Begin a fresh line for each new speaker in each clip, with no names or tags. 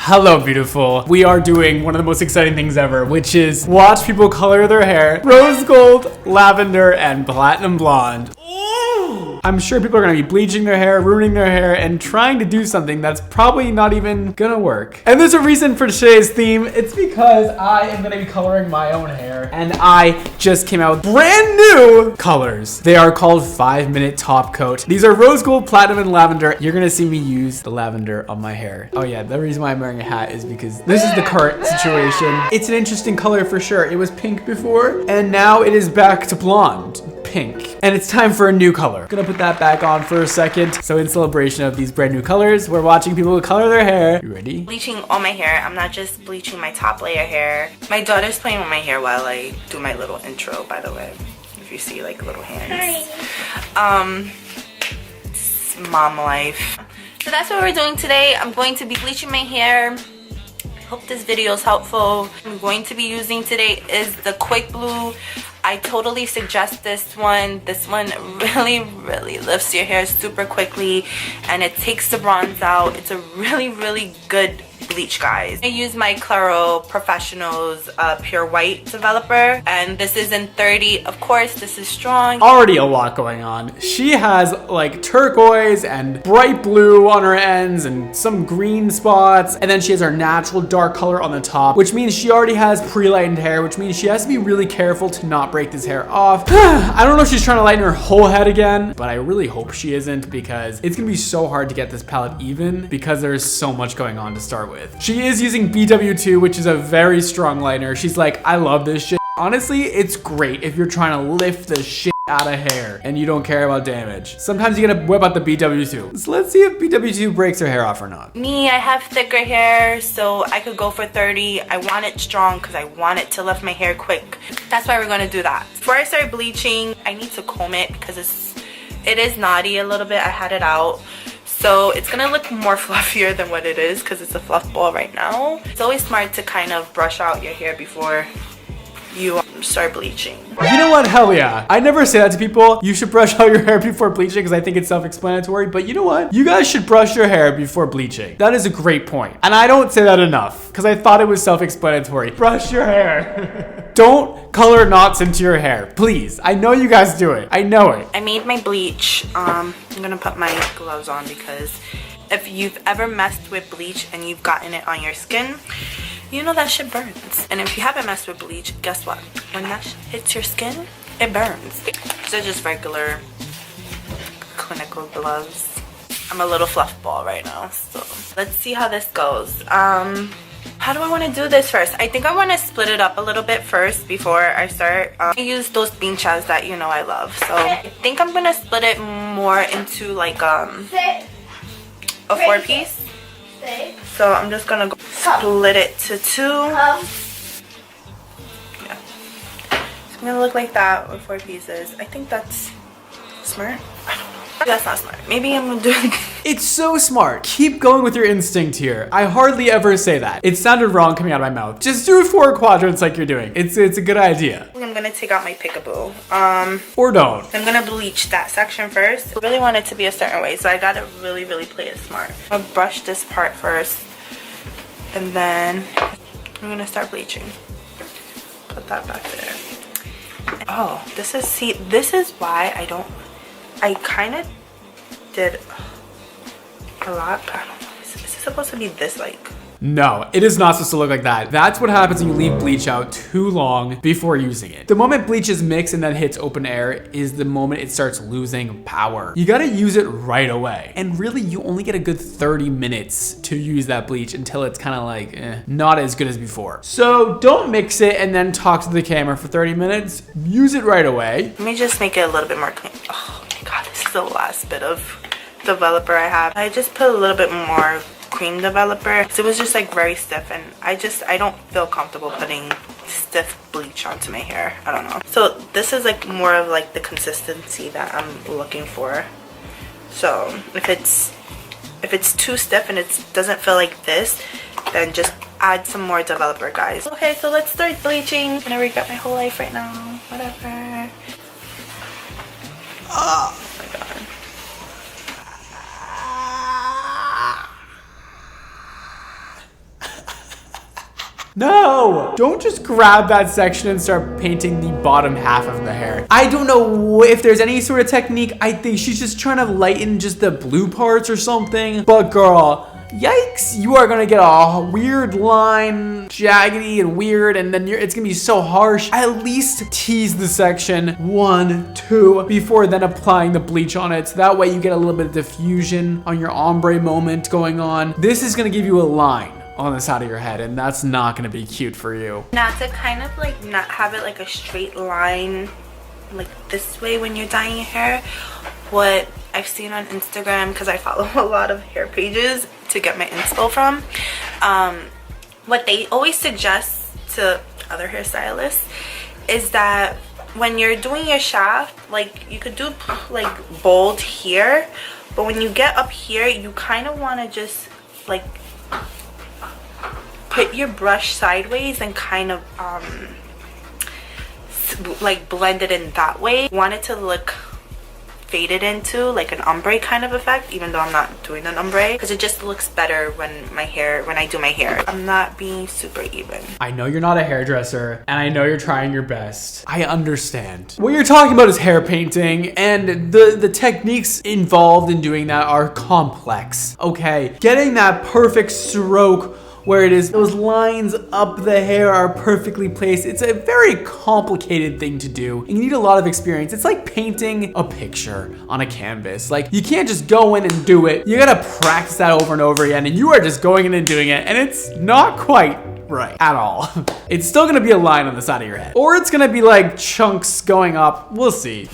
Hello, beautiful. We are doing one of the most exciting things ever, which is watch people color their hair rose gold, lavender, and platinum blonde. I'm sure people are gonna be bleaching their hair, ruining their hair, and trying to do something that's probably not even gonna work. And there's a reason for today's theme. It's because I am gonna be coloring my own hair, and I just came out with brand new colors. They are called 5-minute top coat. These are rose gold, platinum, and lavender. You're gonna see me use the lavender on my hair. Oh yeah, the reason why I'm wearing a hat is because this is the current situation. It's an interesting color for sure. It was pink before, and now it is back to blonde. Pink. And it's time for a new color. Gonna put that back on for a second. So in celebration of these brand new colors, we're watching people color their hair. You ready?
Bleaching all my hair. I'm not just bleaching my top layer hair. My daughter's playing with my hair while I do my little intro, by the way. If you see like little hands. It's mom life. So that's what we're doing today. I'm going to be bleaching my hair. Hope this video is helpful. I'm going to be using today is the Quick Blue. I totally suggest this one. This one really lifts your hair super quickly and it takes the bronze out. It's a really good bleach, guys. I use my Claro Professionals Pure White developer, and this is in 30. Of course, this is strong.
Already a lot going on. She has like turquoise and bright blue on her ends and some green spots, and then she has her natural dark color on the top, which means she already has pre-lightened hair, which means she has to be really careful to not break this hair off. I don't know if she's trying to lighten her whole head again, but I really hope she isn't, because it's gonna be so hard to get this palette even because there's so much going on to start with. She is using BW2, which is a very strong lightener. She's like, I love this shit. Honestly, it's great if you're trying to lift the shit out of hair and you don't care about damage. Sometimes you gotta whip out the BW2. So let's see if BW2 breaks her hair off or not.
Me, I have thicker hair, so I could go for 30. I want it strong because I want it to lift my hair quick. That's why we're gonna do that. Before I start bleaching, I need to comb it because it is knotty a little bit. I had it out. So it's gonna look more fluffier than what it is because it's a fluff ball right now. It's always smart to kind of brush out your hair before you start bleaching.
You know what? Hell yeah. I never say that to people. You should brush out your hair before bleaching because I think it's self-explanatory. But you know what? You guys should brush your hair before bleaching. That is a great point. And I don't say that enough because I thought it was self-explanatory. Brush your hair. Don't color knots into your hair, please. I know you guys do it. I know it.
I made my bleach. I'm gonna put my gloves on because if you've ever messed with bleach and you've gotten it on your skin, you know that shit burns. And if you haven't messed with bleach, guess what? When that shit hits your skin, it burns. These are just regular clinical gloves. I'm a little fluff ball right now, so let's see how this goes. How do I want to do this first? I think I want to split it up a little bit first before I start. I use those pinchas that you know I love. So I think I'm going to split it more into like a 4-piece. So I'm just going to split it to 2. Yeah. It's going to look like that with 4 pieces. I think that's smart. I don't know. That's not smart. Maybe I'm gonna do it.
It's so smart. Keep going with your instinct here. I hardly ever say that. It sounded wrong coming out of my mouth. Just do 4 quadrants like you're doing. It's a good idea.
I'm gonna take out my Peekaboo.
Or don't.
I'm gonna bleach that section first. I really want it to be a certain way, so I gotta really play it smart. I'll brush this part first, and then I'm gonna start bleaching. Put that back there. Oh, this is why I kind of did a lot, but I don't know. Is it supposed to be this like?
No, it is not supposed to look like that. That's what happens when you leave bleach out too long before using it. The moment bleach is mixed and then hits open air is the moment it starts losing power. You gotta use it right away. And really, you only get a good 30 minutes to use that bleach until it's kind of like, not as good as before. So don't mix it and then talk to the camera for 30 minutes. Use it right away.
Let me just make it a little bit more clean. Oh my God, this is the last bit of developer I have. I just put a little bit more cream developer. So it was just like very stiff, and I don't feel comfortable putting stiff bleach onto my hair. I don't know. So this is like more of like the consistency that I'm looking for. So if it's too stiff and it doesn't feel like this, then just add some more developer, guys. Okay, so let's start bleaching. I'm gonna regret my whole life right now. Whatever. Oh my God.
No! Don't just grab that section and start painting the bottom half of the hair. I don't know if there's any sort of technique. I think she's just trying to lighten just the blue parts or something. But girl, yikes, you are gonna get a weird line, jaggedy and weird, and then it's gonna be so harsh. At least tease the section 1, 2 before then applying the bleach on it. So that way you get a little bit of diffusion on your ombre moment going on. This is gonna give you a line on the side of your head, and that's not gonna be cute for you.
Now to kind of like not have it like a straight line like this way when you're dyeing your hair, what I've seen on Instagram, because I follow a lot of hair pages to get my inspo from, what they always suggest to other hairstylists is that when you're doing your shaft, like you could do like bold here, but when you get up here, you kind of want to just like put your brush sideways and kind of like blend it in that way. Want it to look faded into like an ombre kind of effect, even though I'm not doing an ombre, because it just looks better when I do my hair. I'm not being super even.
I know you're not a hairdresser, and I know you're trying your best. I understand. What you're talking about is hair painting, and the techniques involved in doing that are complex. Okay, getting that perfect stroke where it is those lines up the hair are perfectly placed. It's a very complicated thing to do. You need a lot of experience. It's like painting a picture on a canvas. Like, you can't just go in and do it. You gotta practice that over and over again, and you are just going in and doing it, and it's not quite right at all. It's still gonna be a line on the side of your head, or it's gonna be like chunks going up. We'll see.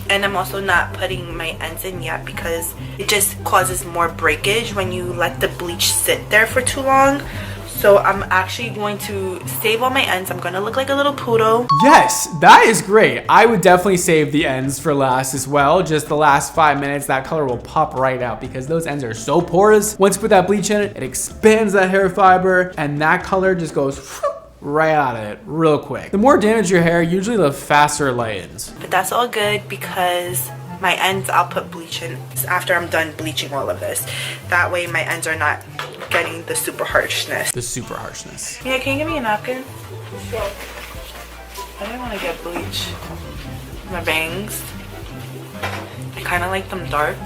And I'm also not putting my ends in yet because it just causes more breakage when you let the bleach sit there for too long. So I'm actually going to save all my ends. I'm gonna look like a little poodle.
Yes, that is great. I would definitely save the ends for last as well. Just the last 5 minutes, that color will pop right out because those ends are so porous. Once you put that bleach in it, it expands that hair fiber, and that color just goes right out of it real quick. The more damage your hair, usually the faster it lightens.
But that's all good because my ends I'll put bleach in after I'm done bleaching all of this. That way my ends are not getting the super harshness.
Yeah,
can you give me a napkin? Sure. I didn't want to get bleach. My bangs, I kind of like them dark.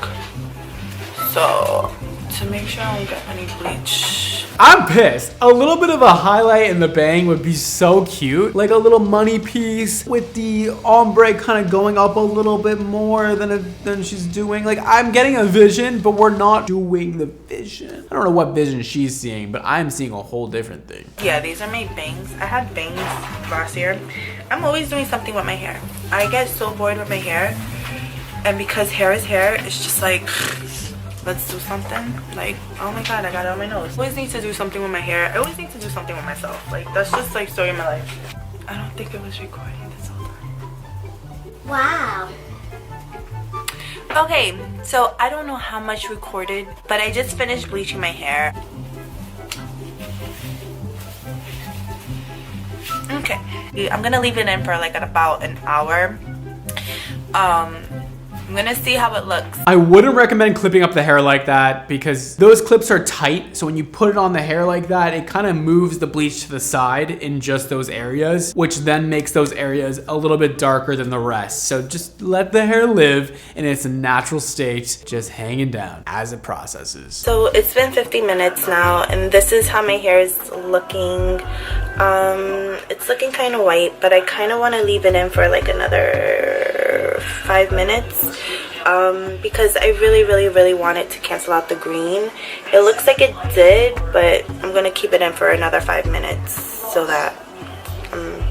So to make sure I don't get any bleach.
I'm pissed. A little bit of a highlight in the bang would be so cute. Like a little money piece with the ombre kind of going up a little bit more than she's doing. Like, I'm getting a vision, but we're not doing the vision. I don't know what vision she's seeing, but I'm seeing a whole different thing.
Yeah, these are my bangs. I had bangs last year. I'm always doing something with my hair. I get so bored with my hair. And because hair is hair, it's just like, let's do something. Like, oh my god, I got it on my nose. I always need to do something with my hair. I always need to do something with myself. Like, that's just like story of my life. I don't think it was recording this whole time.
Wow.
Okay, so I don't know how much recorded, but I just finished bleaching my hair. Okay, I'm gonna leave it in for like about an hour. I'm gonna see how it looks.
I wouldn't recommend clipping up the hair like that because those clips are tight. So when you put it on the hair like that, it kind of moves the bleach to the side in just those areas, which then makes those areas a little bit darker than the rest. So just let the hair live in its natural state, just hanging down as it processes.
So it's been 50 minutes now, and this is how my hair is looking. It's looking kind of white, but I kind of want to leave it in for like another 5 minutes. Because I really want it to cancel out the green. It looks like it did, but I'm gonna keep it in for another 5 minutes so that I'm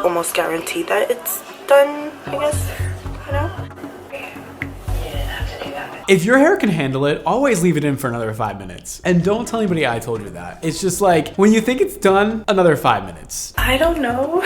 almost guaranteed that it's done, I guess. I don't know.
If your hair can handle it, always leave it in for another 5 minutes. And don't tell anybody I told you that. It's just like, when you think it's done, another 5 minutes.
I don't know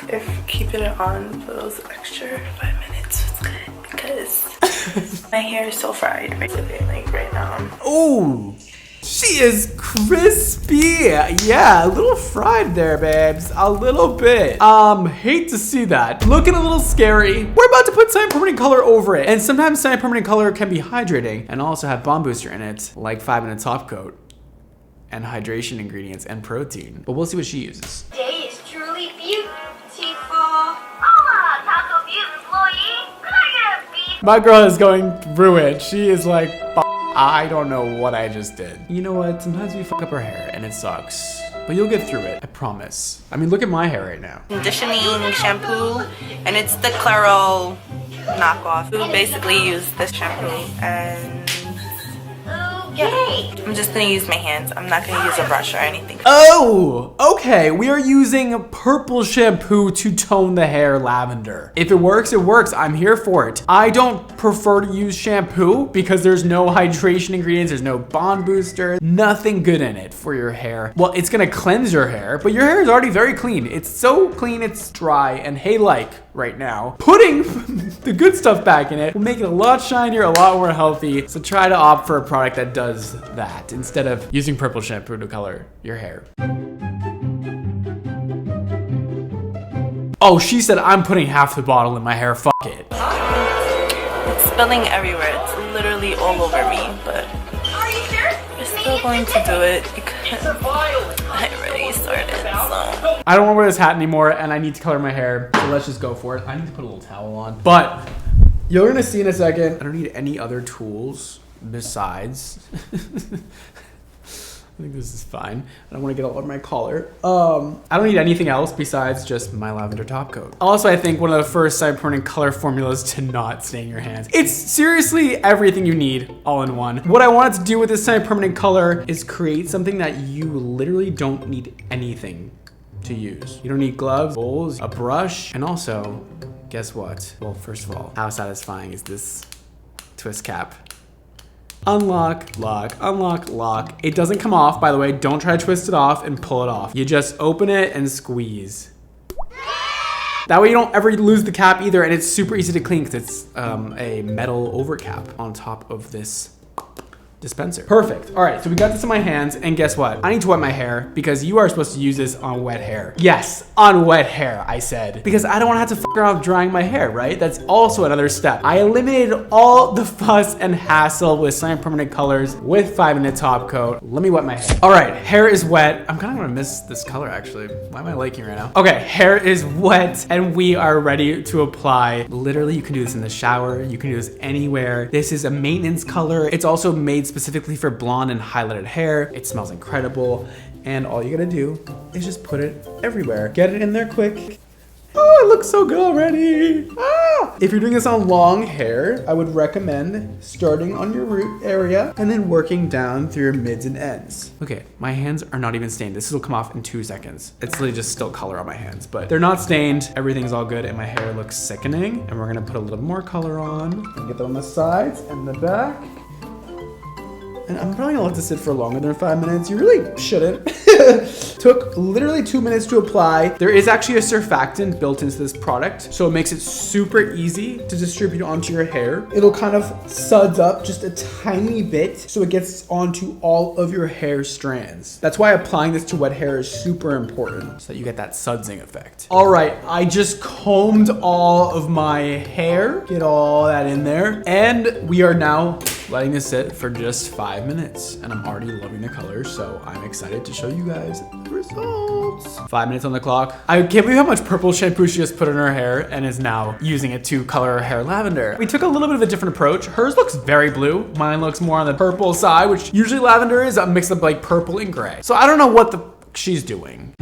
if keeping it on for those extra 5 minutes was good because my hair is so fried right now.
Ooh, she is crispy. Yeah, a little fried there, babes. A little bit. Hate to see that. Looking a little scary. We're about to put semi-permanent color over it. And sometimes semi-permanent color can be hydrating and also have bond booster in it, like 5-minute top coat. and hydration ingredients and protein. But we'll see what she uses.
Day is truly beautiful. Oh, Taco View employee. Could I get a beef?
My girl is going through it. She is like, I don't know what I just did. You know what? Sometimes we fuck up our hair and it sucks. But you'll get through it, I promise. I mean, look at my hair right now.
Conditioning shampoo, and it's the Claro knockoff. We basically use this shampoo, and yeah, I'm just gonna use my hands. I'm not gonna use a brush or anything.
Oh, okay. We are using purple shampoo to tone the hair lavender. If it works, it works. I'm here for it. I don't prefer to use shampoo because there's no hydration ingredients. There's no bond booster. Nothing good in it for your hair. Well, it's gonna cleanse your hair, but your hair is already very clean. It's so clean, it's dry. And hey, like right now, putting the good stuff back in it will make it a lot shinier, a lot more healthy. So try to opt for a product that does that instead of using purple shampoo to color your hair. Oh, she said I'm putting half the bottle in my hair. Fuck it.
It's spilling everywhere. It's literally all over me, but we're still going to do it because I already started. So
I don't want to wear this hat anymore, and I need to color my hair. So let's just go for it. I need to put a little towel on, but you're gonna see in a second. I don't need any other tools besides. I think this is fine. I don't want to get all over my collar. I don't need anything else besides just my lavender top coat. Also, I think one of the first side permanent color formulas to not stain your hands. It's seriously everything you need all in one. What I wanted to do with this side permanent color is create something that you literally don't need anything to use. You don't need gloves, bowls, a brush, and also, guess what? Well, first of all, how satisfying is this twist cap? Unlock, lock, unlock, lock. It doesn't come off, by the way. Don't try to twist it off and pull it off. You just open it and squeeze. That way you don't ever lose the cap either, and it's super easy to clean because it's a metal overcap on top of this dispenser. Perfect. All right, so we got this in my hands, and guess what? I need to wet my hair because you are supposed to use this on wet hair. Yes, on wet hair, I said. Because I don't want to have to fuck around drying my hair, right? That's also another step. I eliminated all the fuss and hassle with semi-permanent colors with 5-minute top coat. Let me wet my hair. All right, hair is wet. I'm kind of gonna miss this color, actually. Why am I liking it right now? Okay, hair is wet, and we are ready to apply. Literally, you can do this in the shower. You can do this anywhere. This is a maintenance color. It's also made specifically for blonde and highlighted hair. It smells incredible. And all you gotta do is just put it everywhere. Get it in there quick. Oh, it looks so good already. Ah! If you're doing this on long hair, I would recommend starting on your root area and then working down through your mids and ends. Okay, my hands are not even stained. This will come off in 2 seconds. It's literally just still color on my hands, but they're not stained. Everything's all good, and my hair looks sickening. And we're gonna put a little more color on. And get them on the sides and the back. And I'm probably gonna let this sit for longer than 5 minutes. You really shouldn't. Took literally 2 minutes to apply. There is actually a surfactant built into this product, so it makes it super easy to distribute onto your hair. It'll kind of suds up just a tiny bit so it gets onto all of your hair strands. That's why applying this to wet hair is super important, so that you get that sudsing effect. All right, I just combed all of my hair, get all that in there, and we are now letting this sit for just 5 minutes, and I'm already loving the color, so I'm excited to show you guys the results. 5 minutes on the clock. I can't believe how much purple shampoo she just put in her hair and is now using it to color her hair lavender. We took a little bit of a different approach. Hers looks very blue. Mine looks more on the purple side, which usually lavender is a mix of like purple and gray. So I don't know what the she's doing.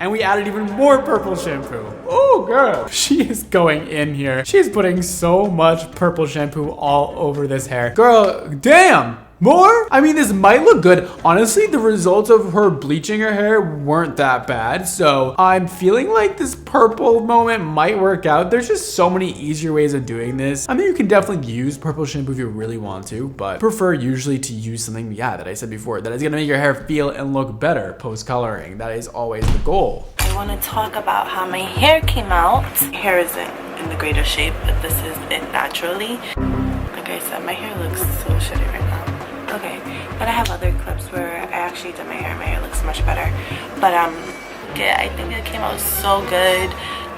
And we added even more purple shampoo. Oh, girl. She is going in here. She's putting so much purple shampoo all over this hair. Girl, damn. More? I mean, this might look good. Honestly, the results of her bleaching her hair weren't that bad. So I'm feeling like this purple moment might work out. There's just so many easier ways of doing this. I mean, you can definitely use purple shampoo if you really want to, but prefer usually to use something, yeah, that I said before, that is gonna make your hair feel and look better post-coloring. That is always the goal.
I want to talk about how my hair came out. My hair isn't in the greatest shape, but this is it naturally. Like I said, my hair looks so shitty right now. Okay, but I have other clips where I actually did my hair looks much better. But yeah, I think it came out so good.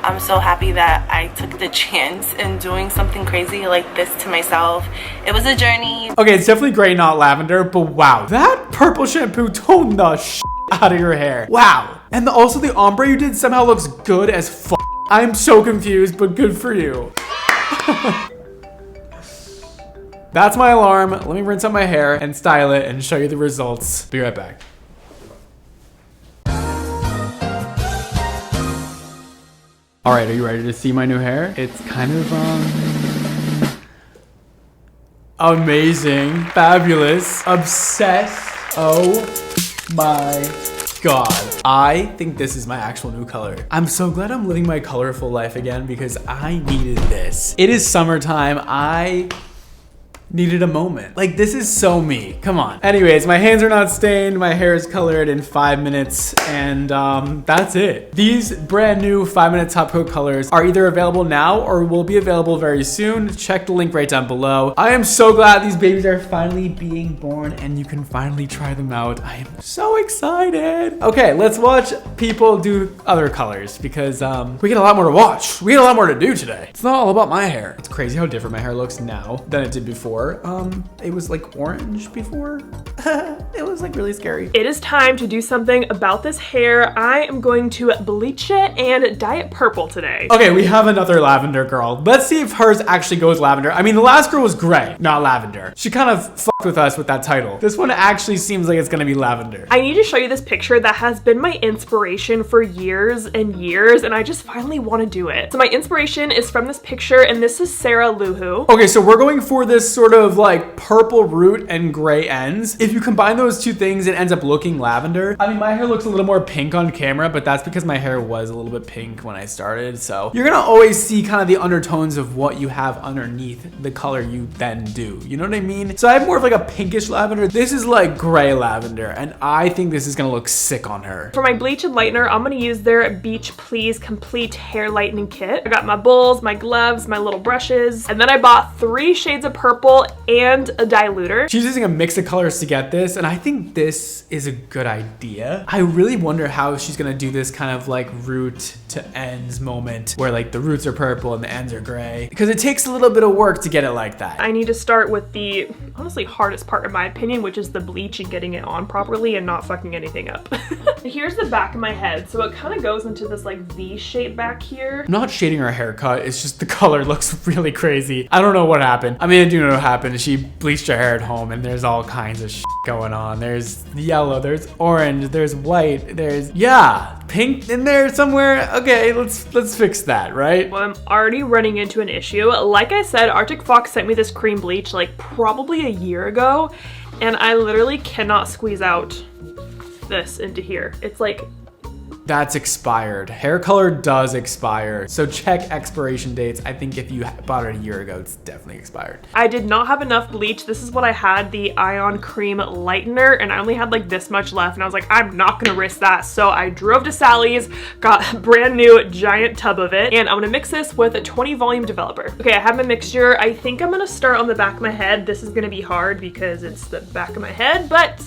I'm so happy that I took the chance in doing something crazy like this to myself. It was a journey.
Okay, it's definitely gray, not lavender, but wow, that purple shampoo toned the shit out of your hair. Wow. And also the ombre you did somehow looks good as fuck. I'm so confused, but good for you. That's my alarm. Let me rinse out my hair and style it and show you the results. Be right back. All right, are you ready to see my new hair? It's kind of, amazing, fabulous, obsessed. Oh my God. I think this is my actual new color. I'm so glad I'm living my colorful life again because I needed this. It is summertime. I needed a moment. Like, this is so me. Come on. Anyways, my hands are not stained. My hair is colored in 5 minutes, and that's it. These brand new 5-minute top coat colors are either available now or will be available very soon. Check the link right down below. I am so glad these babies are finally being born and you can finally try them out. I am so excited. Okay, let's watch people do other colors because we get a lot more to watch. We get a lot more to do today. It's not all about my hair. It's crazy how different my hair looks now than it did before. It was like orange before. It was like really scary.
It is time to do something about this hair. I am going to bleach it and dye it purple today.
Okay, we have another lavender girl. Let's see if hers actually goes lavender. I mean, the last girl was gray, not lavender. She kind of fucked with us with that title. This one actually seems like it's gonna be lavender.
I need to show you this picture that has been my inspiration for years and years, and I just finally want to do it. So my inspiration is from this picture, and this is Sarah Luhu.
Okay, so we're going for this sort of like purple root and gray ends. If you combine those two things, it ends up looking lavender. I mean, my hair looks a little more pink on camera, but that's because my hair was a little bit pink when I started. So you're gonna always see kind of the undertones of what you have underneath the color you then do. You know what I mean? So I have more of like a pinkish lavender. This is like gray lavender, and I think this is gonna look sick on her.
For my bleach and lightener, I'm gonna use their Beach Please Complete Hair Lightening Kit. I got my bowls, my gloves, my little brushes, and then I bought 3 shades of purple and a diluter.
She's using a mix of colors to get this, and I think this is a good idea. I really wonder how she's gonna do this kind of like root to ends moment where like the roots are purple and the ends are gray, because it takes a little bit of work to get it like that.
I need to start with the honestly hardest part in my opinion, which is the bleach and getting it on properly and not fucking anything up. Here's the back of my head. So it kind of goes into this like V shape back here.
I'm not shading her haircut, it's just the color looks really crazy. I don't know what happened. I mean, I do know what happened. She bleached her hair at home and there's all kinds of shit going on. There's yellow, there's orange, there's white, there's, yeah, pink in there somewhere. Okay, let's fix that, right?
Well, I'm already running into an issue. Like I said, Arctic Fox sent me this cream bleach like probably a year ago, and I literally cannot squeeze out this into here. It's like,
that's expired. Hair color does expire. So check expiration dates. I think if you bought it a year ago, it's definitely expired.
I did not have enough bleach. This is what I had, the Ion Cream Lightener, and I only had like this much left, and I was like, I'm not gonna risk that. So I drove to Sally's, got a brand new giant tub of it, and I'm gonna mix this with a 20 volume developer. Okay, I have my mixture. I think I'm gonna start on the back of my head. This is gonna be hard because it's the back of my head, but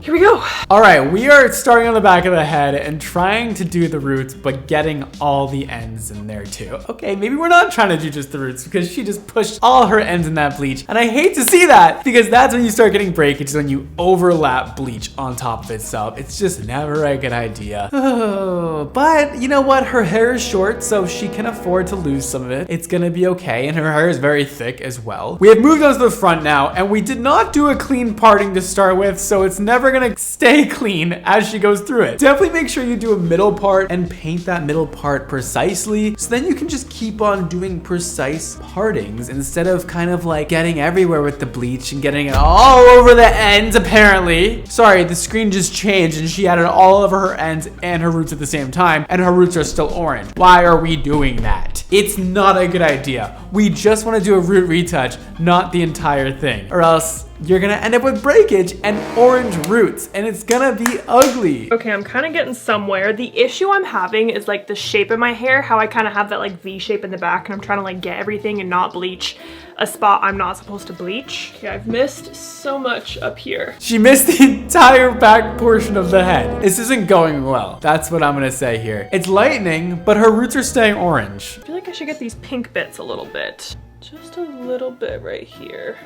here we go.
All right, we are starting on the back of the head and trying to do the roots, but getting all the ends in there too. Okay, maybe we're not trying to do just the roots because she just pushed all her ends in that bleach. And I hate to see that because that's when you start getting breakage, when you overlap bleach on top of itself. It's just never a good idea. Oh, but you know what? Her hair is short, so she can afford to lose some of it. It's gonna be okay, and her hair is very thick as well. We have moved on to the front now, and we did not do a clean parting to start with, so it's never gonna stay clean as she goes through it. Definitely make sure you do a middle part and paint that middle part precisely, so then you can just keep on doing precise partings instead of kind of like getting everywhere with the bleach and getting it all over the ends apparently. Sorry, the screen just changed and she added all over her ends and her roots at the same time, and her roots are still orange. Why are we doing that? It's not a good idea. We just want to do a root retouch, not the entire thing, or else you're gonna end up with breakage and orange roots, and it's gonna be ugly.
Okay, I'm kind of getting somewhere. The issue I'm having is like the shape of my hair, how I kind of have that like V shape in the back, and I'm trying to like get everything and not bleach a spot I'm not supposed to bleach. Okay, I've missed so much up here.
She missed the entire back portion of the head. This isn't going well. That's what I'm gonna say here. It's lightening, but her roots are staying orange.
I feel like I should get these pink bits a little bit. Just a little bit right here.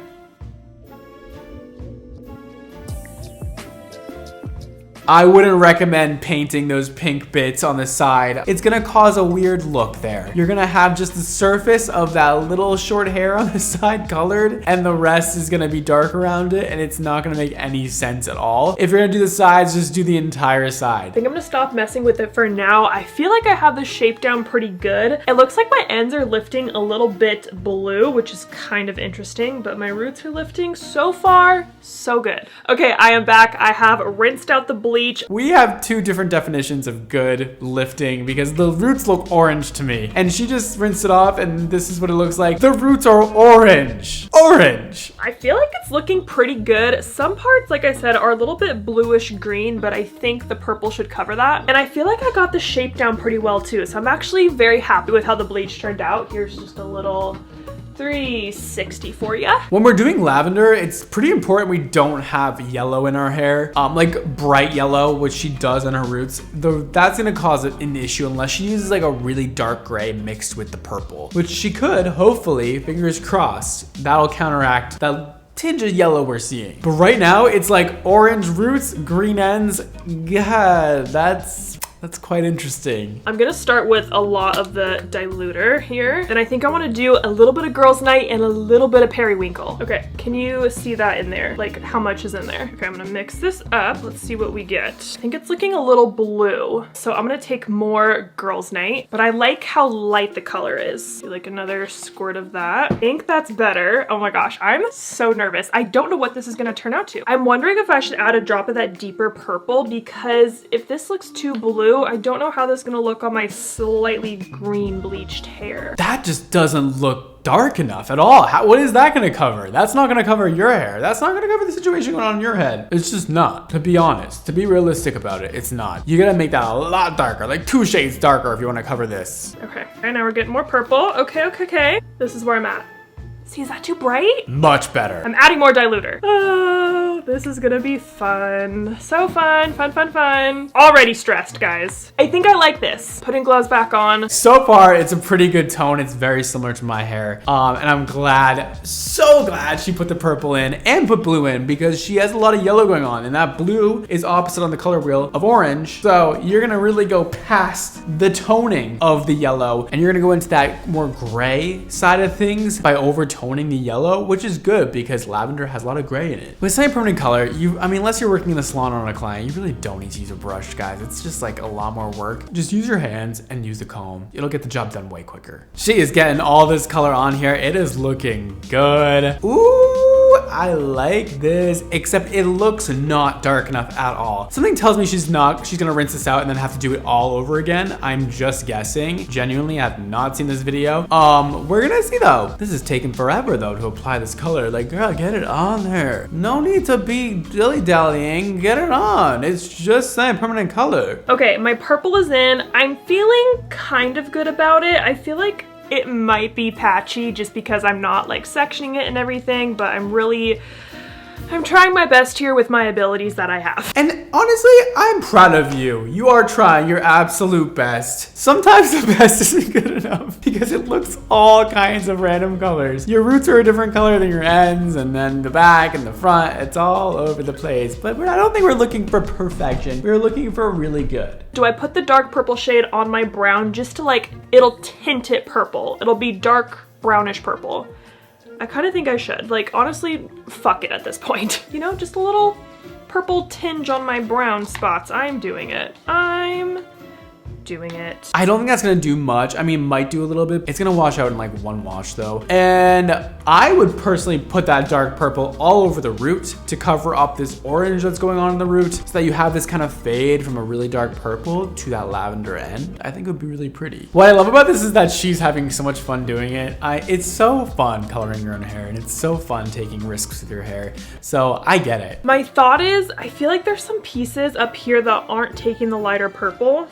I wouldn't recommend painting those pink bits on the side. It's gonna cause a weird look there. You're gonna have just the surface of that little short hair on the side colored, and the rest is gonna be dark around it, and it's not gonna make any sense at all. If you're gonna do the sides, just do the entire side.
I think I'm gonna stop messing with it for now. I feel like I have the shape down pretty good. It looks like my ends are lifting a little bit blue, which is kind of interesting, but my roots are lifting. So far, so good. Okay, I am back. I have rinsed out the bleach.
We have two different definitions of good lifting because the roots look orange to me, and she just rinsed it off and this is what it looks like. The roots are orange. Orange.
I feel like it's looking pretty good. Some parts, like I said, are a little bit bluish green, but I think the purple should cover that. And I feel like I got the shape down pretty well too. So I'm actually very happy with how the bleach turned out. Here's just a little 360 for ya.
When we're doing lavender, it's pretty important we don't have yellow in our hair, like bright yellow, which she does on her roots. That's gonna cause an issue unless she uses like a really dark gray mixed with the purple, which she could, hopefully, fingers crossed. That'll counteract that tinge of yellow we're seeing. But right now, it's like orange roots, green ends. God, that's quite interesting.
I'm gonna start with a lot of the diluter here. Then I think I wanna do a little bit of Girls Night and a little bit of Periwinkle. Okay, can you see that in there? Like how much is in there? Okay, I'm gonna mix this up. Let's see what we get. I think it's looking a little blue. So I'm gonna take more Girls Night, but I like how light the color is. Like another squirt of that. I think that's better. Oh my gosh, I'm so nervous. I don't know what this is gonna turn out to. I'm wondering if I should add a drop of that deeper purple because if this looks too blue, I don't know how this is gonna look on my slightly green bleached hair.
That just doesn't look dark enough at all. What is that gonna cover? That's not gonna cover your hair. That's not gonna cover the situation going on in your head. It's just not. To be honest, to be realistic about it, it's not. You gotta make that a lot darker, like 2 shades darker if you wanna cover this.
Okay, and now we're getting more purple. Okay. This is where I'm at. See, is that too bright?
Much better.
I'm adding more diluter. Oh, this is gonna be fun. So fun. Already stressed, guys. I think I like this. Putting gloves back on.
So far, it's a pretty good tone. It's very similar to my hair. And I'm glad, so glad she put the purple in and put blue in because she has a lot of yellow going on, and that blue is opposite on the color wheel of orange. So you're gonna really go past the toning of the yellow, and you're gonna go into that more gray side of things by overtoning the yellow, which is good because lavender has a lot of gray in it. With semi-permanent color, unless you're working in the salon on a client, you really don't need to use a brush, guys. It's just like a lot more work. Just use your hands and use the comb. It'll get the job done way quicker. She is getting all this color on here. It is looking good. Ooh, I like this, except it looks not dark enough at all. Something tells me she's gonna rinse this out and then have to do it all over again. I'm just guessing. Genuinely, I have not seen this video. We're gonna see though. This is taking forever though to apply this color. Like, girl, get it on there. No need to be dilly-dallying. Get it on. It's just semi-permanent color.
Okay, my purple is in. I'm feeling kind of good about it. I feel like it might be patchy just because I'm not like sectioning it and everything, but I'm trying my best here with my abilities that I have.
And honestly, I'm proud of you. You are trying your absolute best. Sometimes the best isn't good enough because it looks all kinds of random colors. Your roots are a different color than your ends, and then the back and the front, it's all over the place. But I don't think we're looking for perfection. We're looking for really good.
Do I put the dark purple shade on my brown just to like, it'll tint it purple. It'll be dark brownish purple. I kind of think I should. Like, honestly, fuck it at this point. You know, just a little purple tinge on my brown spots. I'm doing it. I'm doing it.
I don't think that's gonna do much. I mean, might do a little bit. It's gonna wash out in like one wash though. And I would personally put that dark purple all over the root to cover up this orange that's going on in the root so that you have this kind of fade from a really dark purple to that lavender end. I think it would be really pretty. What I love about this is that she's having so much fun doing it. It's so fun coloring your own hair, and it's so fun taking risks with your hair. So I get it.
My thought is, I feel like there's some pieces up here that aren't taking the lighter purple.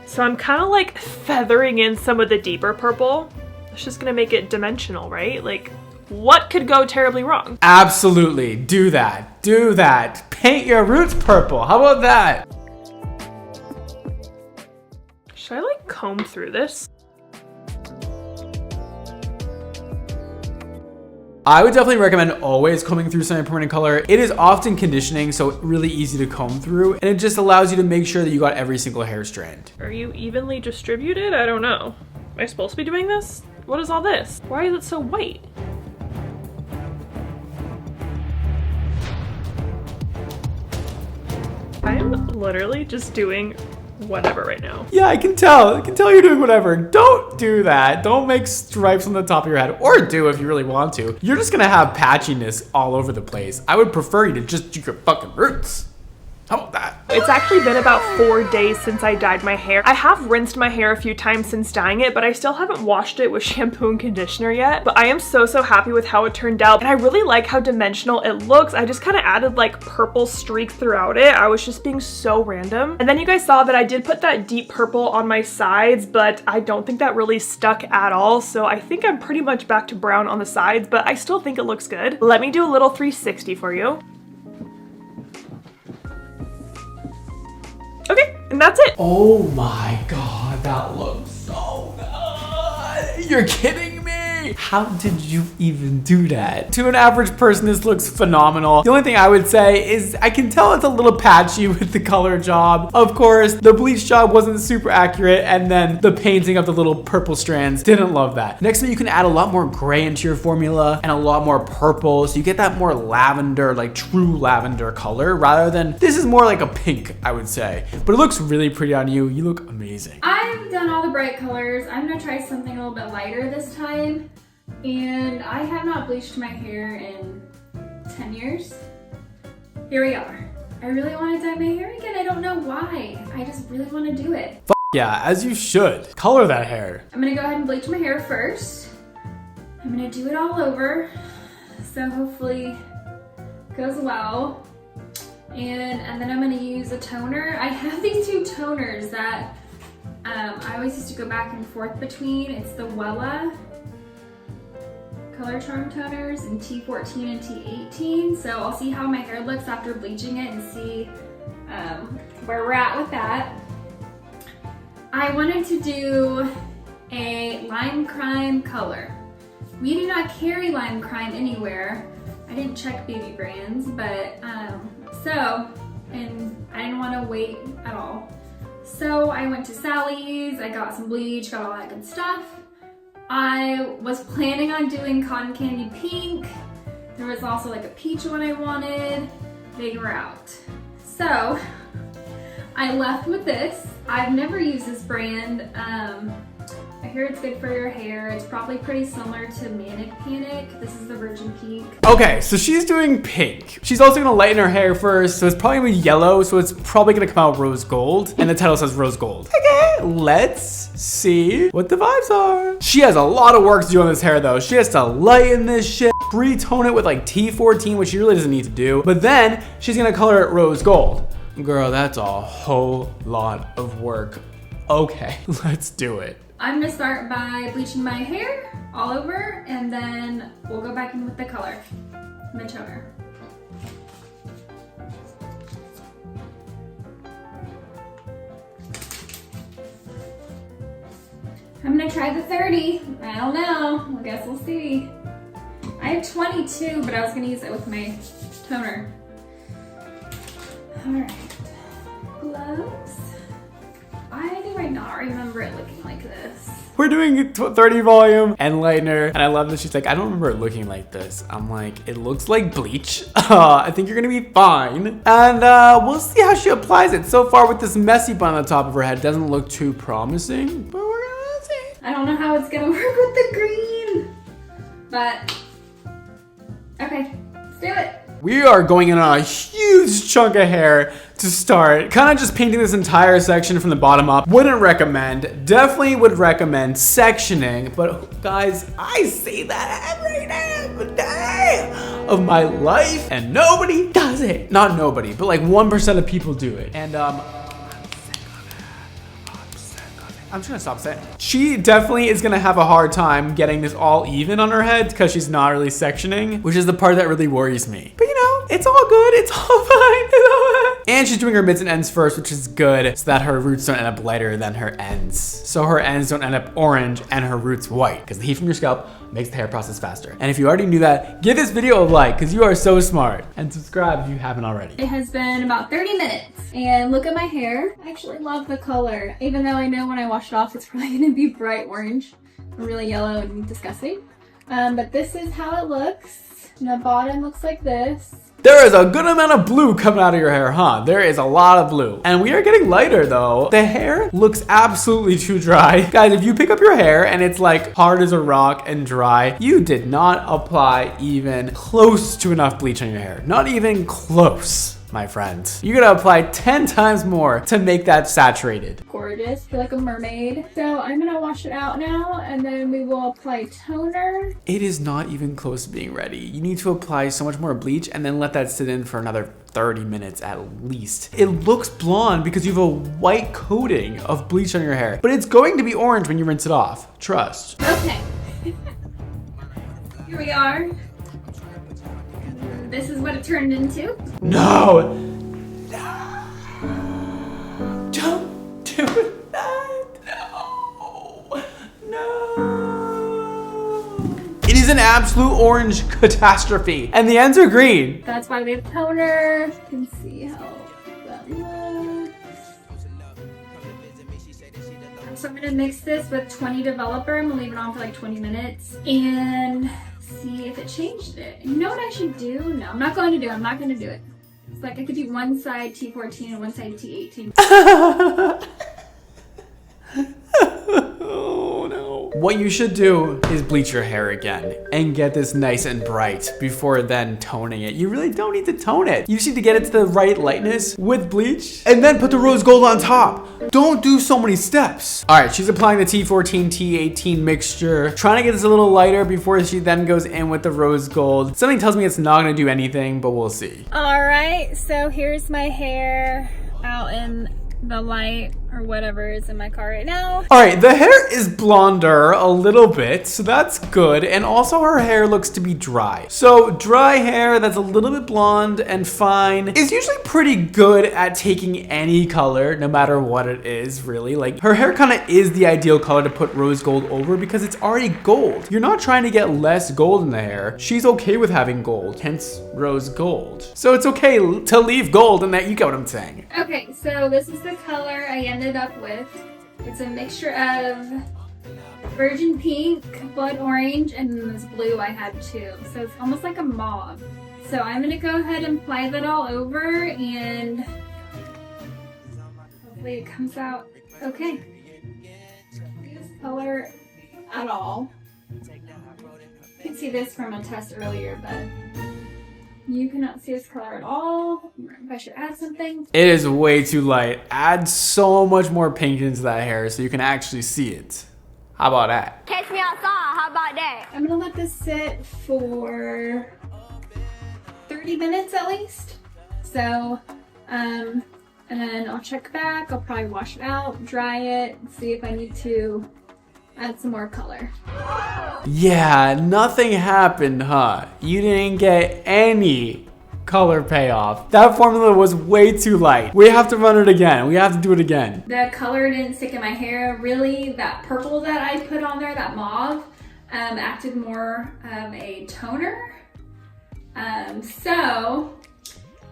So I'm kind of like feathering in some of the deeper purple. It's just gonna make it dimensional, right? Like, what could go terribly wrong?
Absolutely, do that, do that. Paint your roots purple, how about that?
Should I like comb through this?
I would definitely recommend always combing through semi-permanent color. It is often conditioning, so really easy to comb through, and it just allows you to make sure that you got every single hair strand.
Are you evenly distributed? I don't know. Am I supposed to be doing this? What is all this? Why is it so white? I'm literally just doing whatever right now.
Yeah, I can tell you're doing whatever. Don't do that. Don't make stripes on the top of your head, or do if you really want to. You're just gonna have patchiness all over the place. I would prefer you to just do your fucking roots. How about that?
It's actually been about 4 days since I dyed my hair. I have rinsed my hair a few times since dyeing it, but I still haven't washed it with shampoo and conditioner yet. But I am so happy with how it turned out. And I really like how dimensional it looks. I just kind of added like purple streaks throughout it. I was just being so random. And then you guys saw that I did put that deep purple on my sides, but I don't think that really stuck at all. So I think I'm pretty much back to brown on the sides, but I still think it looks good. Let me do a little 360 for you. Okay, and that's it.
Oh my god, that looks so good. You're kidding me? How did you even do that? To an average person, this looks phenomenal. The only thing I would say is I can tell it's a little patchy with the color job. Of course, the bleach job wasn't super accurate, and then the painting of the little purple strands, didn't love that. Next thing, you can add a lot more gray into your formula and a lot more purple, so you get that more lavender, like true lavender color, rather than, this is more like a pink, I would say. But it looks really pretty on you. You look amazing.
I've done all the bright colors. I'm gonna try something a little bit lighter this time. And I have not bleached my hair in 10 years. Here we are. I really want to dye my hair again. I don't know why. I just really want to do it.
Yeah, as you should. Color that hair.
I'm gonna go ahead and bleach my hair first. I'm gonna do it all over. So hopefully it goes well. And then I'm gonna use a toner. I have these two toners that I always used to go back and forth between. It's the Wella Color Charm toners in T14 and T18. So I'll see how my hair looks after bleaching it and see where we're at with that. I wanted to do a lime crime color. We do not carry lime crime anywhere. I didn't check baby brands, but and I didn't want to wait at all. So I went to Sally's, I got some bleach, got all that good stuff. I was planning on doing cotton candy pink. There was also like a peach one I wanted. They were out. So I left with this. I've never used this brand. I hear it's good for your hair. It's probably pretty similar to Manic Panic. This is the Virgin Pink.
Okay, so she's doing pink. She's also gonna lighten her hair first, so it's probably gonna be yellow, so it's probably gonna come out rose gold, and the title says rose gold. Okay, let's see what the vibes are. She has a lot of work to do on this hair though. She has to lighten this shit, pre-tone it with like T14, which she really doesn't need to do, but then she's gonna color it rose gold. Girl, that's a whole lot of work. Okay, let's do it.
I'm gonna start by bleaching my hair all over, and then we'll go back in with the color and the toner. I'm gonna try the 30. I don't know, I guess we'll see. I have 22, but I was gonna use it with my toner. All right, gloves. Why do I not remember it looking like this?
We're doing 30 volume and lightener, and I love that she's like, I don't remember it looking like this. I'm like, it looks like bleach. I think you're gonna be fine. And we'll see how she applies it. So far with this messy bun on the top of her head, doesn't look too promising, but we're gonna see.
I don't know how it's gonna work with the green, but okay, let's do it.
We are going in on a huge chunk of hair to start. Kind of just painting this entire section from the bottom up. Wouldn't recommend. Definitely would recommend sectioning. But guys, I say that every day of my life and nobody does it. Not nobody, but like 1% of people do it. And I'm just gonna stop saying it. She definitely is gonna have a hard time getting this all even on her head because she's not really sectioning, which is the part that really worries me. But you know, it's all good, it's all fine, it's all fine. And she's doing her mids and ends first, which is good, so that her roots don't end up lighter than her ends. So her ends don't end up orange and her roots white, because the heat from your scalp makes the hair process faster. And if you already knew that, give this video a like, because you are so smart. And subscribe if you haven't already.
It has been about 30 minutes, and look at my hair. I actually love the color, even though I know when I wash it off, it's probably gonna be bright orange, really yellow and disgusting. But this is how it looks. And the bottom looks like this.
There is a good amount of blue coming out of your hair, huh? There is a lot of blue. And we are getting lighter though. The hair looks absolutely too dry. Guys, if you pick up your hair and it's like hard as a rock and dry, you did not apply even close to enough bleach on your hair. Not even close, my friend. You're gonna apply 10 times more to make that saturated.
Gorgeous, feel like a mermaid. So I'm gonna wash it out now, and then we will apply toner.
It is not even close to being ready. You need to apply so much more bleach and then let that sit in for another 30 minutes at least. It looks blonde because you have a white coating of bleach on your hair, but it's going to be orange when you rinse it off. Trust.
Okay. Here we are. This is what it turned into.
No! No! Don't do that! No! No! It is an absolute orange catastrophe, and the ends are green.
That's why we have toner. You can see how that looks. So I'm gonna mix this with 20 developer. I'm gonna leave it on for like 20 minutes and see if it changed it. You know what I should do? No, I'm not going to do it. I'm not going to do it. It's like I could do one side T14 and one side T18.
Oh no. What you should do is bleach your hair again and get this nice and bright before then toning it. You really don't need to tone it. You just need to get it to the right lightness with bleach and then put the rose gold on top. Don't do so many steps. All right, she's applying the T14, T18 mixture, trying to get this a little lighter before she then goes in with the rose gold. Something tells me it's not gonna do anything, but we'll see.
All right, so here's my hair out in the light or whatever is in my car right now.
All right, the hair is blonder a little bit, so that's good. And also her hair looks to be dry. So dry hair that's a little bit blonde and fine is usually pretty good at taking any color, no matter what it is, really. Like her hair kind of is the ideal color to put rose gold over because it's already gold. You're not trying to get less gold in the hair. She's okay with having gold, hence rose gold. So it's okay to leave gold in that, you get what I'm saying.
Okay, so this is the color I ended up with. It's a mixture of virgin pink, blood orange, and then this blue I had too. So it's almost like a mauve. So I'm gonna go ahead and apply that all over and hopefully it comes out okay. This color at all. You can see this from a test earlier, but you cannot see this color at all. If I should add something.
It is way too light. Add so much more pink into that hair so you can actually see it. How about that?
Catch me outside, how about that?
I'm gonna let this sit for 30 minutes at least. So, and then I'll check back. I'll probably wash it out, dry it, see if I need to add some more color.
Yeah, nothing happened, huh? You didn't get any color payoff. That formula was way too light. We have to run it again. We have to do it again.
The color didn't stick in my hair. Really, that purple that I put on there, that mauve, acted more of a toner. So,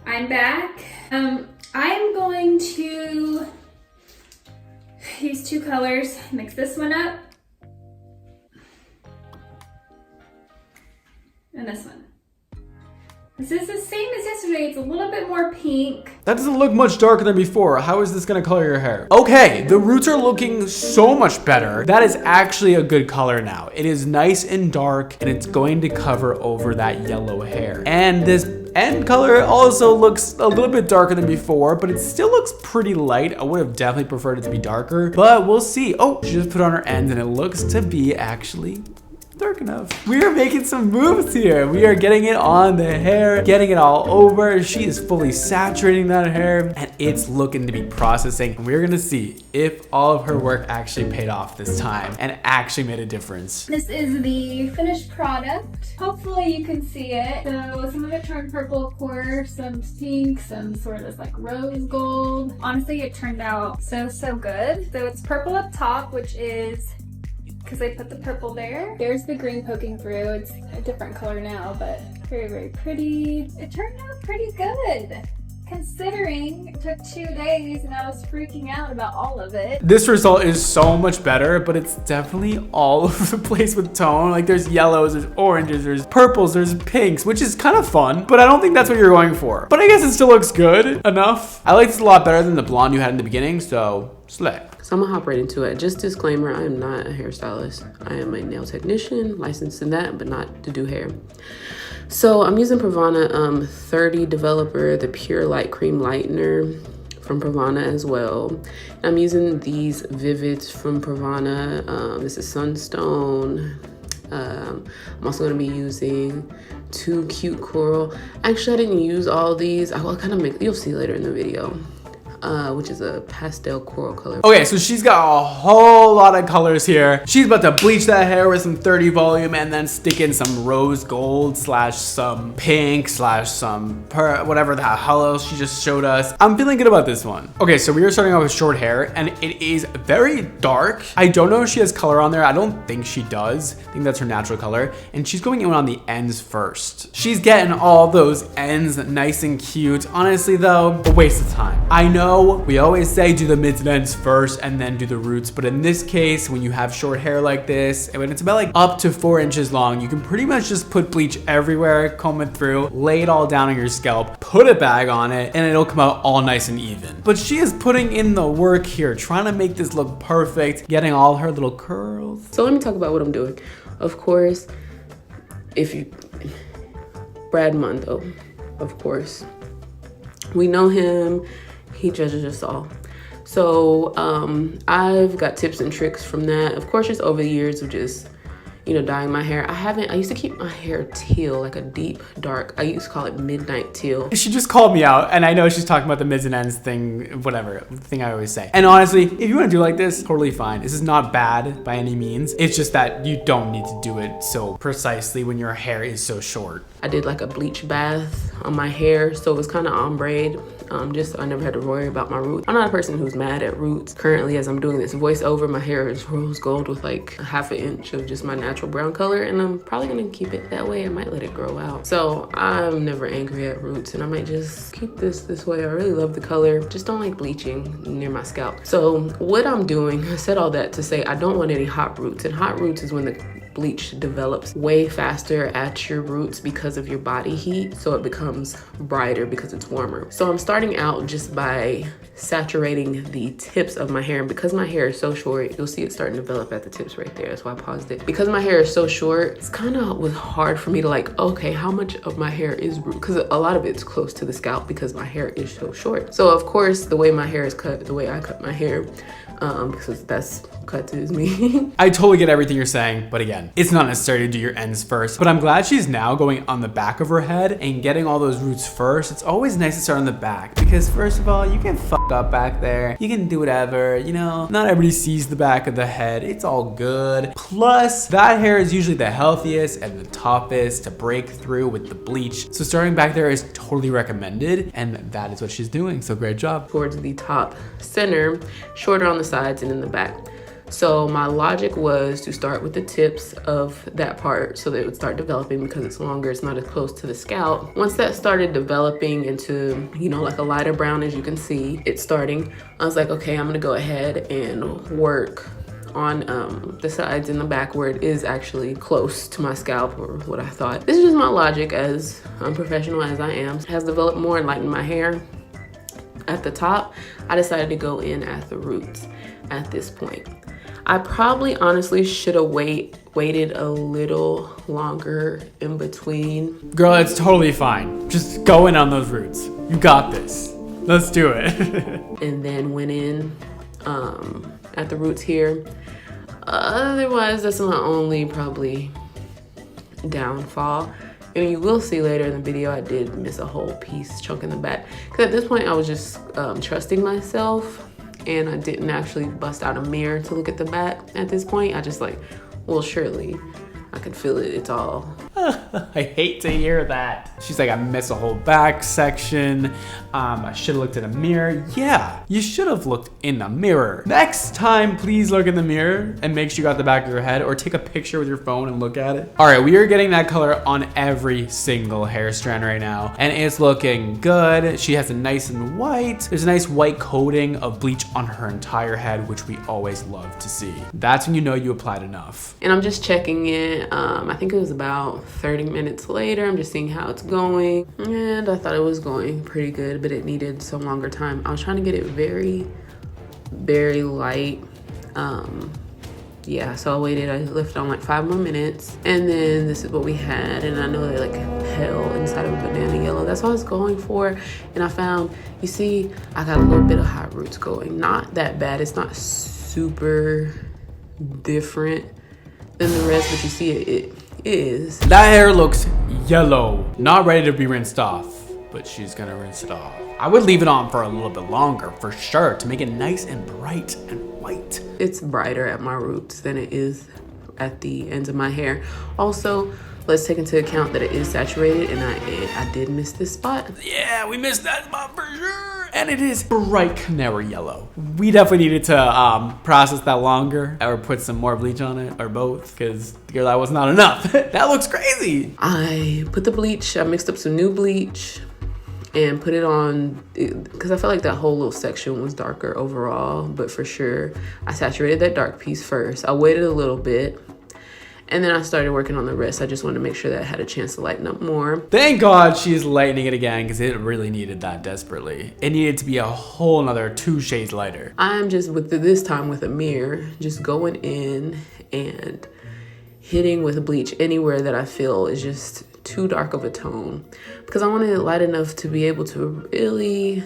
I'm back. I'm going to use 2 colors. Mix this one up. And this one. This is the same as yesterday. It's a little bit more pink.
That doesn't look much darker than before. How is this gonna color your hair? Okay, the roots are looking so much better. That is actually a good color now. It is nice and dark, and it's going to cover over that yellow hair. And this end color also looks a little bit darker than before, but it still looks pretty light. I would have definitely preferred it to be darker, but we'll see. Oh, she just put on her ends, and it looks to be actually dark enough. We are making some moves here. We are getting it on the hair, getting it all over. She is fully saturating that hair, and it's looking to be processing. We're gonna see if all of her work actually paid off this time and actually made a difference.
This is the finished product. Hopefully you can see it. So some of it turned purple, of course, some pink, some sort of like rose gold. Honestly, it turned out so good. So it's purple up top, which is because I put the purple there. There's the green poking through. It's a different color now, but very pretty. It turned out pretty good, considering it took 2 days and I was freaking out about all of it.
This result is so much better, but it's definitely all over the place with tone. Like there's yellows, there's oranges, there's purples, there's pinks, which is kind of fun, but I don't think that's what you're going for. But I guess it still looks good enough. I like this a lot better than the blonde you had in the beginning, so slay.
So I'm gonna hop right into it. Just disclaimer, I am not a hairstylist. I am a nail technician, licensed in that, but not to do hair. So I'm using Pravana 30 Developer, the Pure Light Cream Lightener from Pravana as well. I'm using these Vivids from Pravana. This is Sunstone. I'm also gonna be using 2 Cute Coral. Actually, I didn't use all these. I will kind of make, you'll see later in the video. Which is a pastel coral color.
Okay, so she's got a whole lot of colors here. She's about to bleach that hair with some 30 volume and then stick in some rose gold slash some pink slash some whatever the hell she just showed us. I'm feeling good about this one. Okay, so we are starting off with short hair and it is very dark. I don't know if she has color on there. I don't think she does. I think that's her natural color. And she's going in on the ends first. She's getting all those ends nice and cute. Honestly though, a waste of time. I know we always say do the mids and ends first and then do the roots, but in this case, when you have short hair like this, and when it's about like up to 4 inches long, you can pretty much just put bleach everywhere, comb it through, lay it all down on your scalp, put a bag on it, and it'll come out all nice and even. But she is putting in the work here, trying to make this look perfect, getting all her little curls.
So let me talk about what I'm doing. Of course, Mondo, of course. We know him. He judges us all. So I've got tips and tricks from that. Of course, just over the years of just, dyeing my hair. I used to keep my hair teal, like a deep dark. I used to call it midnight teal.
She just called me out, and I know she's talking about the mids and ends thing, whatever, the thing I always say. And honestly, if you want to do like this, totally fine. This is not bad by any means. It's just that you don't need to do it so precisely when your hair is so short.
I did like a bleach bath on my hair, so it was kind of ombre. Just so I never had to worry about my roots. I'm not a person who's mad at roots. Currently, as I'm doing this voiceover, my hair is rose gold with like a ½ inch of just my natural brown color, and I'm probably gonna keep it that way. I might let it grow out. So I'm never angry at roots, and I might just keep this way. I really love the color. Just don't like bleaching near my scalp. So what I'm doing, I said all that to say I don't want any hot roots, and hot roots is when the bleach develops way faster at your roots because of your body heat, so it becomes brighter because it's warmer. So I'm starting out just by saturating the tips of my hair, and because my hair is so short, you'll see it starting to develop at the tips right there. That's why I paused it. Because my hair is so short, it's kind of was hard for me to like, okay, how much of my hair is root? Because a lot of it's close to the scalp because my hair is so short. So of course, the way my hair is cut, the way I cut my hair, because that's cut is me.
I totally get everything you're saying, but again, it's not necessary to do your ends first. But I'm glad she's now going on the back of her head and getting all those roots first. It's always nice to start on the back because first of all, you can fuck up back there. You can do whatever, not everybody sees the back of the head. It's all good. Plus, that hair is usually the healthiest and the toughest to break through with the bleach. So starting back there is totally recommended, and that is what she's doing. So great job.
Towards the top center, shorter on the sides and in the back. So my logic was to start with the tips of that part so that it would start developing because it's longer, it's not as close to the scalp. Once that started developing into, you know, like a lighter brown, as you can see, it's starting. I was like, okay, I'm gonna go ahead and work on the sides and the back where it is actually close to my scalp, or what I thought. This is just my logic, as unprofessional as I am. It has developed more and lightened my hair. At the top, I decided to go in at the roots at this point. I probably honestly should have waited a little longer in between.
Girl, it's totally fine. Just go in on those roots. You got this. Let's do it.
And then went in at the roots here. Otherwise, that's my only probably downfall. And you will see later in the video, I did miss a whole chunk in the back. Because at this point, I was just trusting myself, and I didn't actually bust out a mirror to look at the back at this point. I just like, well, surely I could feel it, it's all.
I hate to hear that. She's like, I missed a whole back section. I should have looked in a mirror. Yeah, you should have looked in the mirror. Next time, please look in the mirror and make sure you got the back of your head, or take a picture with your phone and look at it. All right, we are getting that color on every single hair strand right now, and it's looking good. She has a nice and white. There's a nice white coating of bleach on her entire head, which we always love to see. That's when you know you applied enough.
And I'm just checking it. I think it was about 30 minutes later. I'm just seeing how it's going, and I thought it was going pretty good, but it needed some longer time. I was trying to get it very, very light. Yeah, so I waited. I left on like 5 more minutes, and then this is what we had. And I know they like pale inside of a banana yellow. That's what I was going for. And I found, you see, I got a little bit of hot roots going. Not that bad. It's not super different than the rest, but you see it is.
That hair looks yellow, not ready to be rinsed off, but she's gonna rinse it off. I would leave it on for a little bit longer for sure to make it nice and bright and white.
It's brighter at my roots than it is at the ends of my hair. Also, let's take into account that it is saturated, and I did miss this spot.
Yeah, we missed that spot for sure. And it is bright canary yellow. We definitely needed to process that longer, or put some more bleach on it, or both, because girl, that was not enough. That looks crazy.
I put the bleach, I mixed up some new bleach and put it on, because I felt like that whole little section was darker overall, but for sure, I saturated that dark piece first. I waited a little bit, and then I started working on the rest. I just wanted to make sure that I had a chance to lighten up more.
Thank God she's lightening it again, because it really needed that desperately. It needed to be a whole nother 2 shades lighter.
I'm just, this time with a mirror, just going in and hitting with bleach anywhere that I feel is just too dark of a tone, because I wanted it light enough to be able to really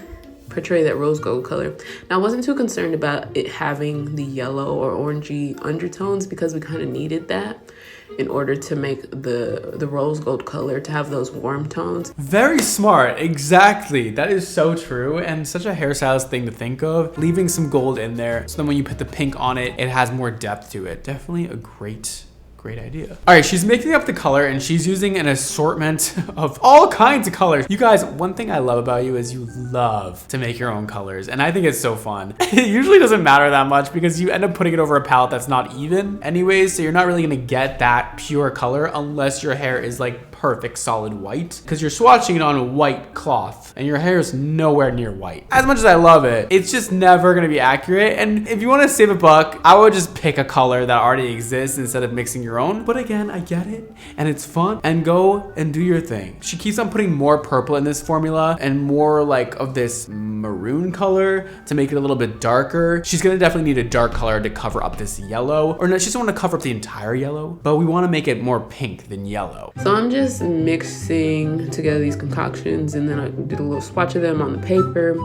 portray that rose gold color. Now, I wasn't too concerned about it having the yellow or orangey undertones, because we kind of needed that in order to make the rose gold color to have those warm tones.
Very smart, exactly. That is so true, and such a hairstylist thing to think of, leaving some gold in there so then when you put the pink on it, it has more depth to it. Definitely a great idea. All right, she's mixing up the color, and she's using an assortment of all kinds of colors. You guys, one thing I love about you is you love to make your own colors, and I think it's so fun. It usually doesn't matter that much because you end up putting it over a palette that's not even anyways, so you're not really gonna get that pure color unless your hair is like perfect solid white, because you're swatching it on a white cloth and your hair is nowhere near white. As much as I love it, it's just never gonna be accurate, and if you want to save a buck, I would just pick a color that already exists instead of mixing your own. But again, I get it, and it's fun, and go and do your thing. She keeps on putting more purple in this formula and more like of this maroon color to make it a little bit darker. She's gonna definitely need a dark color to cover up this yellow, or no, she doesn't want to cover up the entire yellow, but we want to make it more pink than yellow.
So I'm just mixing together these concoctions, and then I did a little swatch of them on the paper.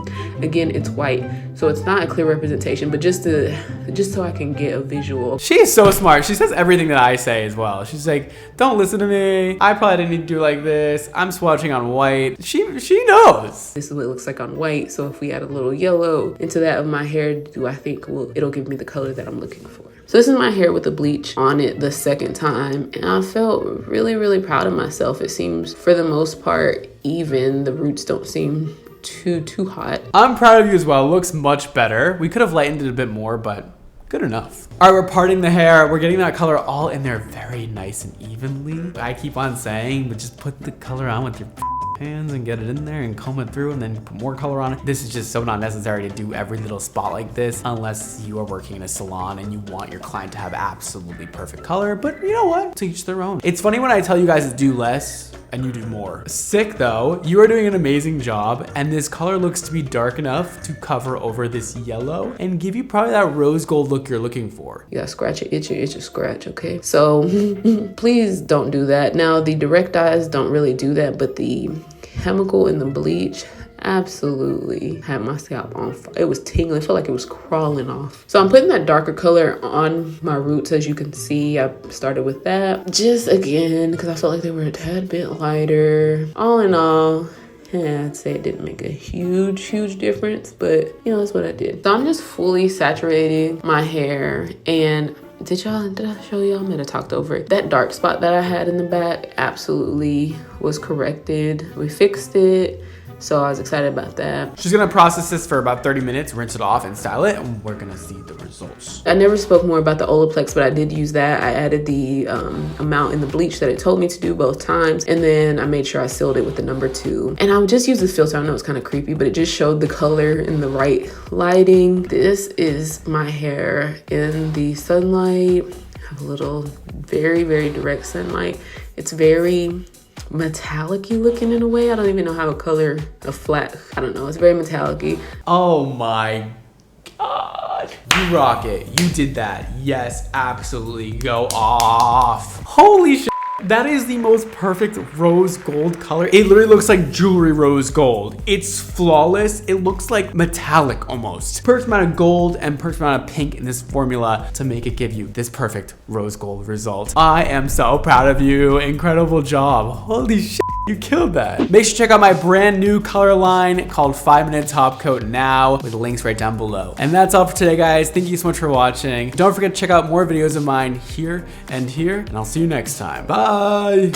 Again, it's white, so it's not a clear representation, but just so I can get a visual.
She is so smart. She says everything that I say as well. She's like, don't listen to me. I probably didn't need to do like this. I'm swatching on white. She knows.
This is what it looks like on white. So if we add a little yellow into that of my hair, do I think, well, it'll give me the color that I'm looking for. So this is my hair with the bleach on it the second time, and I felt really, really proud of myself. It seems for the most part even. The roots don't seem too hot.
I'm proud of you as well. It looks much better. We could have lightened it a bit more, but good enough. All right, we're parting the hair. We're getting that color all in there very nice and evenly. I keep on saying, but just put the color on with your hands and get it in there and comb it through and then put more color on it. This is just so not necessary to do every little spot like this unless you are working in a salon and you want your client to have absolutely perfect color. But you know what? To each their own. It's funny when I tell you guys to do less and you do more. Sick though, you are doing an amazing job and this color looks to be dark enough to cover over this yellow and give you probably that rose gold look you're looking for.
You gotta scratch it, itch a scratch, okay? So please don't do that. Now the direct dyes don't really do that, but the chemical and the bleach absolutely had my scalp on fire. It was tingling. I felt like it was crawling off. So I'm putting that darker color on my roots. As you can see, I started with that. Just again, because I felt like they were a tad bit lighter. All in all, yeah, I'd say it didn't make a huge difference, but you know, that's what I did. So I'm just fully saturating my hair. And did I show y'all? I might have talked over it. That dark spot that I had in the back absolutely was corrected. We fixed it. So I was excited about that.
She's gonna process this for about 30 minutes, rinse it off and style it, and we're gonna see the results.
I never spoke more about the Olaplex, but I did use that. I added the amount in the bleach that it told me to do both times. And then I made sure I sealed it with the number 2. And I would just use this filter. I know it's kind of creepy, but it just showed the color in the right lighting. This is my hair in the sunlight. I have a little very direct sunlight. It's very metallic-y looking in a way. I don't even know how to color a flat. I don't know. It's very metallic-y.
Oh my God. You rock it. You did that. Yes, absolutely. Go off. Holy shit. That is the most perfect rose gold color. It literally looks like jewelry rose gold. It's flawless. It looks like metallic almost. Perfect amount of gold and perfect amount of pink in this formula to make it give you this perfect rose gold result. I am so proud of you. Incredible job. Holy shit. You killed that. Make sure to check out my brand new color line called 5-Minute Top Coat now with links right down below. And that's all for today, guys. Thank you so much for watching. Don't forget to check out more videos of mine here, and I'll see you next time. Bye.